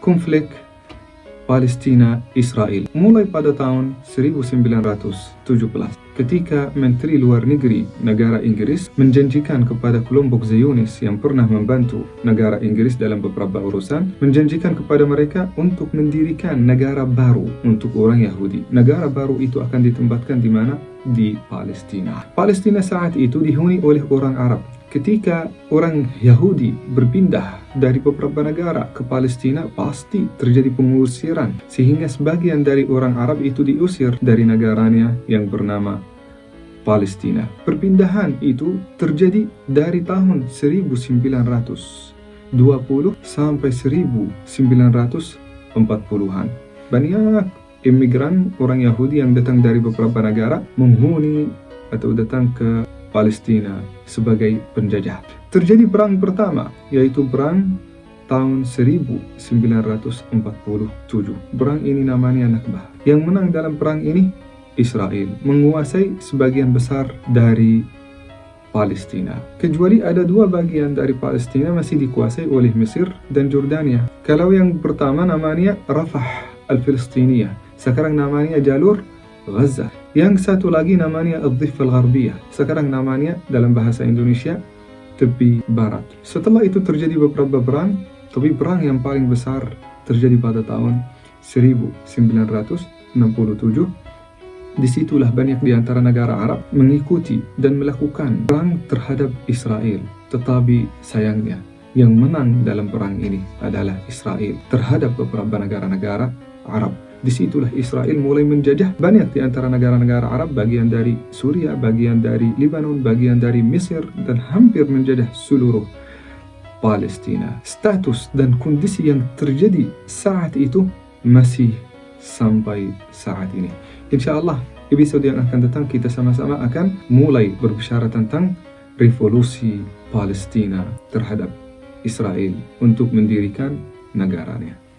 konflik Palestina-Israel. Mulai pada tahun 1917, ketika Menteri Luar Negeri negara Inggris menjanjikan kepada kelompok Zionis yang pernah membantu negara Inggris dalam beberapa urusan, menjanjikan kepada mereka untuk mendirikan negara baru untuk orang Yahudi. Negara baru itu akan ditempatkan di mana? Di Palestina. Palestina saat itu dihuni oleh orang Arab. Ketika orang Yahudi berpindah dari beberapa negara ke Palestina, pasti terjadi pengusiran, sehingga sebagian dari orang Arab itu diusir dari negaranya yang bernama Palestina. Perpindahan itu terjadi dari tahun 1920 sampai 1940-an. Banyak imigran orang Yahudi yang datang dari beberapa negara menghuni atau datang ke Palestina sebagai penjajah. Terjadi perang pertama, yaitu perang tahun 1947. Perang ini namanya Nakbah. Yang menang dalam perang ini Israel, menguasai sebagian besar dari Palestina. Kecuali ada dua bagian dari Palestina masih dikuasai oleh Mesir dan Jordania. Kalau yang pertama namanya Rafah al-Filistiniyah, sekarang namanya jalur Gaza. Yang satu lagi namanya Ad-Dhifah al-Gharbiyah, sekarang namanya dalam bahasa Indonesia tepi barat. Setelah itu terjadi beberapa perang, tapi perang yang paling besar terjadi pada tahun 1967. Disitulah banyak di antara negara Arab mengikuti dan melakukan perang terhadap Israel. Tetapi sayangnya yang menang dalam perang ini adalah Israel terhadap beberapa negara-negara Arab. Disitulah Israel mulai menjajah banyak di antara negara-negara Arab, bagian dari Suriah, bagian dari Lebanon, bagian dari Mesir, dan hampir menjajah seluruh Palestina. Status dan kondisi yang terjadi saat itu masih sampai saat ini. Insya Allah, episode yang akan datang kita sama-sama akan mulai berbicara tentang revolusi Palestina terhadap Israel untuk mendirikan negaranya.